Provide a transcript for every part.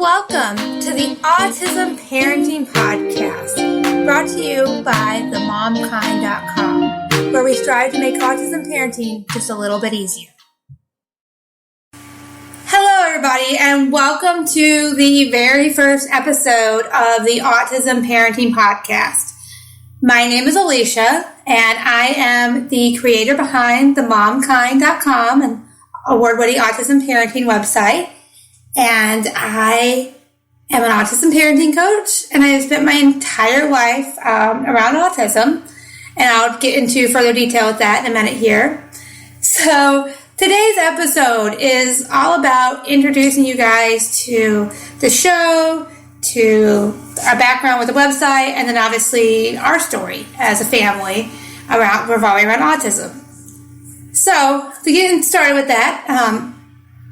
Welcome to the Autism Parenting Podcast, brought to you by themomkind.com, where we strive to make autism parenting just a little bit easier. Hello, everybody, and welcome to the very first episode of the Autism Parenting Podcast. My name is Alicia, and I am the creator behind themomkind.com, an award-winning autism parenting website. And I am an autism parenting coach, and I have spent my entire life around autism, and I'll get into further detail with that in a minute here. So today's episode is all about introducing you guys to the show, to our background with the website, and then obviously our story as a family revolving around autism. So to get started with that,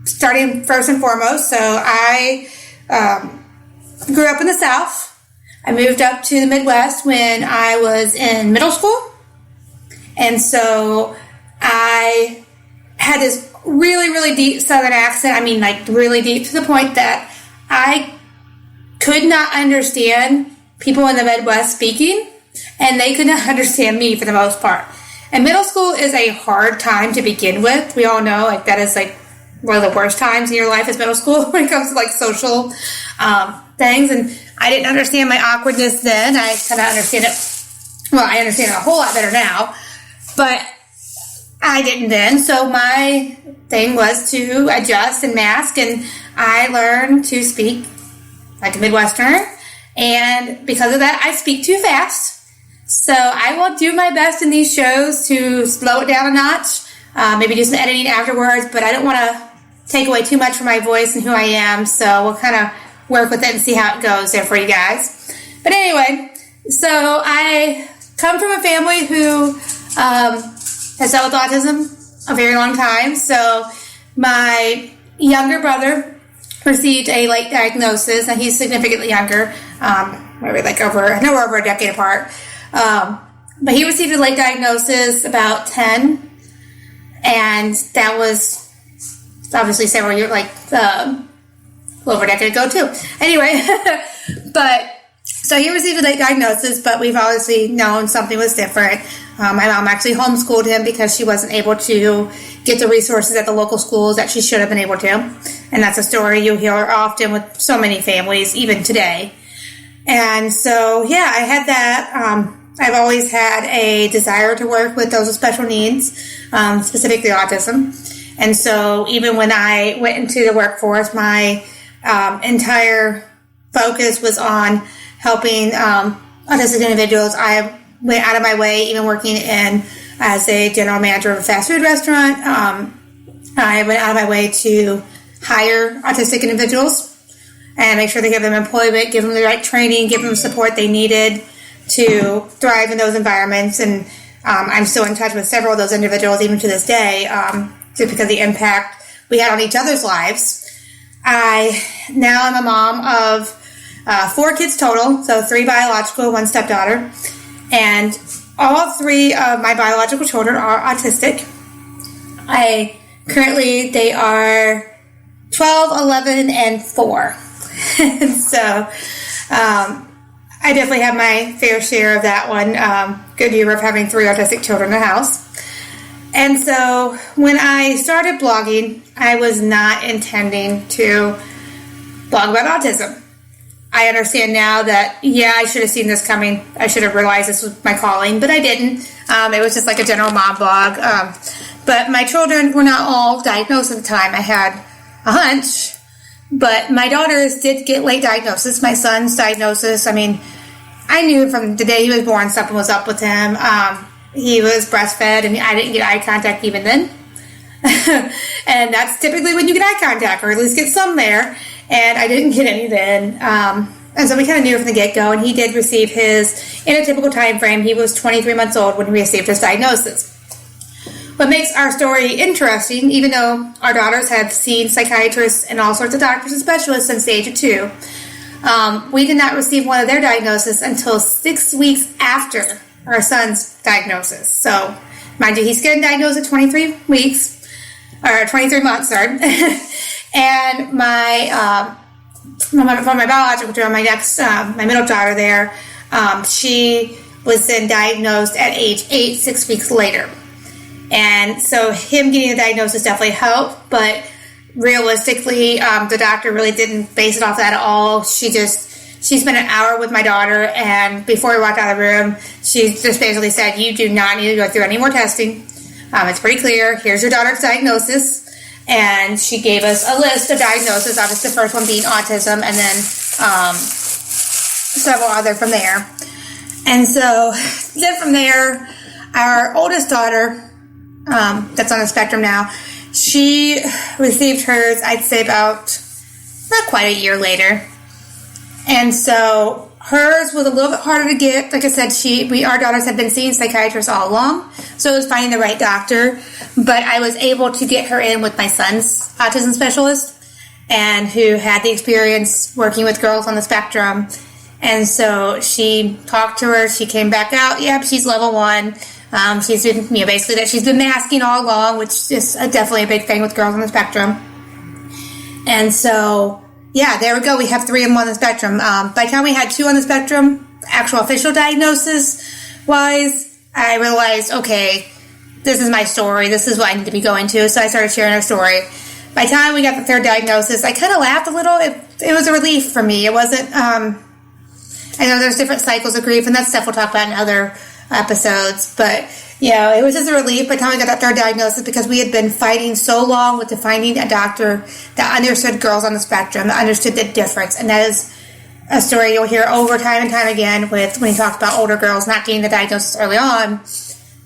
starting first and foremost, so I grew up in the South. I moved up to the Midwest when I was in middle school. And so I had this really, really deep Southern accent. I mean, like really deep, to the point that I could not understand people in the Midwest speaking, and they could not understand me for the most part. And middle school is a hard time to begin with. We all know, like, that is like one of the worst times in your life is middle school when it comes to like social things. And I didn't understand my awkwardness then. I kind of understand it. Well, I understand it a whole lot better now, but I didn't then. So my thing was to adjust and mask, and I learned to speak like a Midwesterner. And because of that, I speak too fast. So I will do my best in these shows to slow it down a notch. Maybe do some editing afterwards, but I don't want to take away too much from my voice and who I am, so we'll kind of work with it and see how it goes there for you guys. But anyway, so I come from a family who has dealt with autism a very long time. So my younger brother received a late diagnosis, and he's significantly younger, maybe like over a decade apart. But he received a late diagnosis about 10. And that was obviously several years, like a little over a decade ago too. Anyway, but so he received a late diagnosis, but we've obviously known something was different. My mom actually homeschooled him because she wasn't able to get the resources at the local schools that she should have been able to. And that's a story you hear often with so many families, even today. And so, yeah, I had that. I've always had a desire to work with those with special needs, specifically autism. And so even when I went into the workforce, my entire focus was on helping autistic individuals. I went out of my way, even working as a general manager of a fast food restaurant. I went out of my way to hire autistic individuals and make sure they give them employment, give them the right training, give them the support they needed to thrive in those environments. And I'm still in touch with several of those individuals even to this day, just because of the impact we had on each other's lives. I now am a mom of 4 kids total, so 3 biological, 1 stepdaughter, and all 3 of my biological children are autistic. They are 12, 11, and 4. And so I definitely have my fair share of that one. Good year of having 3 autistic children in the house. And so when I started blogging, I was not intending to blog about autism. I understand now that, yeah, I should have seen this coming. I should have realized this was my calling, but I didn't. It was just like a general mom blog. But my children were not all diagnosed at the time. I had a hunch. But my daughters did get late diagnosis. My son's diagnosis, I mean, I knew from the day he was born something was up with him. He was breastfed, and I didn't get eye contact even then. And that's typically when you get eye contact, or at least get some there. And I didn't get any then. And so we kind of knew from the get-go, and he did receive his, in a typical time frame, he was 23 months old when he received his diagnosis. What makes our story interesting, even though our daughters have seen psychiatrists and all sorts of doctors and specialists since the age of 2, we did not receive one of their diagnoses until 6 weeks after our son's diagnosis. So, mind you, he's getting diagnosed at 23 months, sorry. And my from my biological daughter, my middle daughter there, she was then diagnosed at age 8, 6 weeks later. And so him getting the diagnosis definitely helped, but realistically, the doctor really didn't base it off that at all. She spent an hour with my daughter, and before we walked out of the room, she just basically said, you do not need to go through any more testing. It's pretty clear. Here's your daughter's diagnosis. And she gave us a list of diagnoses, obviously the first one being autism, and then several other from there. And so then from there, our oldest daughter, that's on the spectrum now, she received hers, I'd say about not quite a year later. And so hers was a little bit harder to get. Like I said, our daughters had been seeing psychiatrists all along, so it was finding the right doctor. But I was able to get her in with my son's autism specialist, and who had the experience working with girls on the spectrum. And so she talked to her. She came back out. Yep, she's level 1. She's been, basically that she's been masking all along, which is definitely a big thing with girls on the spectrum. And so, yeah, there we go. We have 3 of them on the spectrum. By the time we had 2 on the spectrum, actual official diagnosis-wise, I realized, okay, this is my story. This is what I need to be going to. So I started sharing our story. By the time we got the 3rd diagnosis, I kind of laughed a little. It was a relief for me. It wasn't, I know there's different cycles of grief, and that's stuff we'll talk about in other episodes, but it was just a relief by the time we got that 3rd diagnosis, because we had been fighting so long with finding a doctor that understood girls on the spectrum, that understood the difference. And that is a story you'll hear over time and time again with when he talks about older girls not getting the diagnosis early on,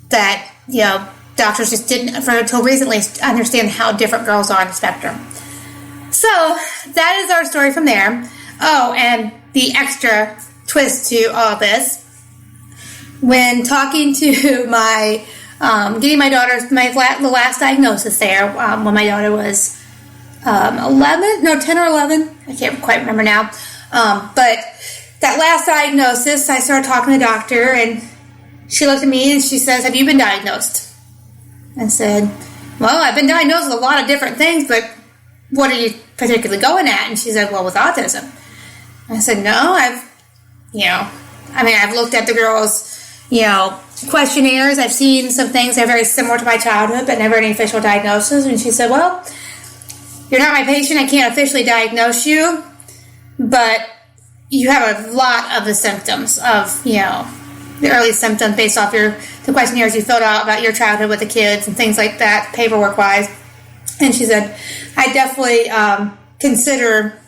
that doctors just didn't until recently understand how different girls are on the spectrum. So that is our story from there. Oh, and the extra twist to all this, when talking to my, getting my daughter's, the last diagnosis there, when my daughter was 10 or 11, I can't quite remember now, but that last diagnosis, I started talking to the doctor, and she looked at me and she says, have you been diagnosed? I said, well, I've been diagnosed with a lot of different things, but what are you particularly going at? And she said, well, with autism. I said, no, I've looked at the girls' questionnaires. I've seen some things that are very similar to my childhood, but never any official diagnosis. And she said, well, you're not my patient. I can't officially diagnose you, but you have a lot of the symptoms of, the early symptoms based off the questionnaires you filled out about your childhood with the kids and things like that, paperwork-wise. And she said, I definitely consider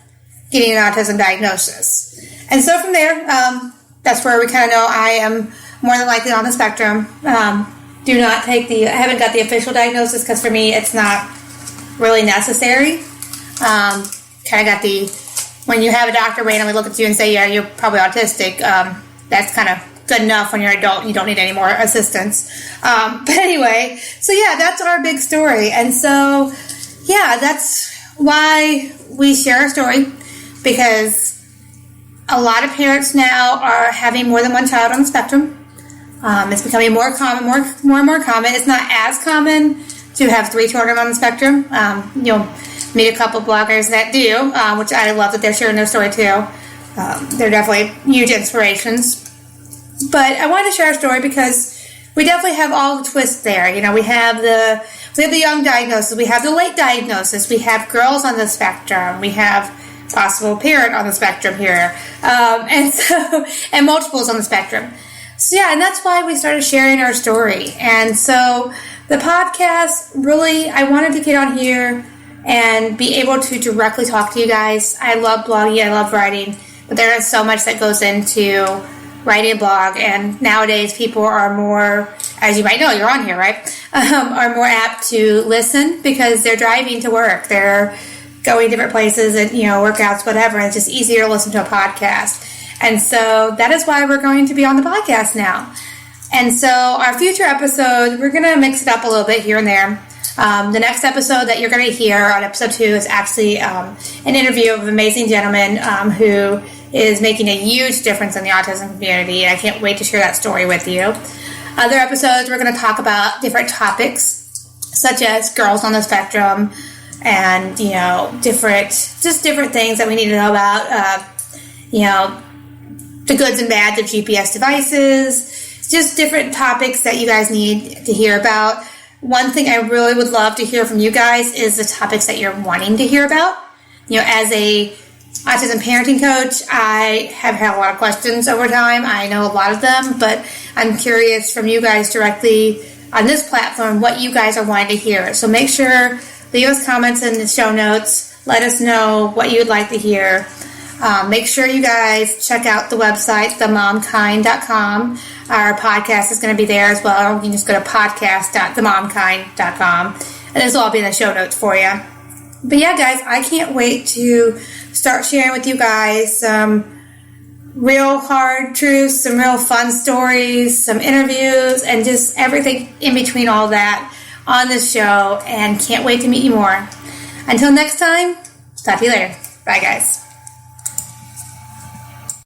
getting an autism diagnosis. And so from there, that's where we kind of know I am more than likely on the spectrum. I haven't got the official diagnosis, because for me it's not really necessary. Kind of got when you have a doctor randomly look at you and say, yeah, you're probably autistic, that's kind of good enough. When you're an adult, you don't need any more assistance. But anyway, so yeah, that's our big story. And so, yeah, that's why we share our story, because a lot of parents now are having more than one child on the spectrum. It's becoming more common, more and more common. It's not as common to have 3 children on the spectrum. You'll meet a couple bloggers that do, which I love that they're sharing their story too. They're definitely huge inspirations. But I wanted to share our story because we definitely have all the twists there. We have the young diagnosis, we have the late diagnosis, we have girls on the spectrum, we have possible parent on the spectrum here, and multiples on the spectrum. So yeah, and that's why we started sharing our story. And so the podcast, really, I wanted to get on here and be able to directly talk to you guys. I love blogging, I love writing, but there is so much that goes into writing a blog, and nowadays people are more, as you might know, you're on here, right, are more apt to listen because they're driving to work, they're going different places and, workouts, whatever, and it's just easier to listen to a podcast. And so that is why we're going to be on the podcast now. And so our future episodes, we're going to mix it up a little bit here and there. The next episode that you're going to hear on episode 2 is actually an interview of an amazing gentleman who is making a huge difference in the autism community. I can't wait to share that story with you. Other episodes, we're going to talk about different topics, such as girls on the spectrum, and, different things that we need to know about, the goods and bads of GPS devices, just different topics that you guys need to hear about. One thing I really would love to hear from you guys is the topics that you're wanting to hear about. As a autism parenting coach, I have had a lot of questions over time. I know a lot of them, but I'm curious from you guys directly on this platform what you guys are wanting to hear. So make sure, leave us comments in the show notes. Let us know what you would like to hear. Make sure you guys check out the website, themomkind.com. Our podcast is going to be there as well. You can just go to podcast.themomkind.com, and this will all be in the show notes for you. But yeah, guys, I can't wait to start sharing with you guys some real hard truths, some real fun stories, some interviews, and just everything in between all that on this show, and can't wait to meet you more. Until next time, talk to you later. Bye, guys.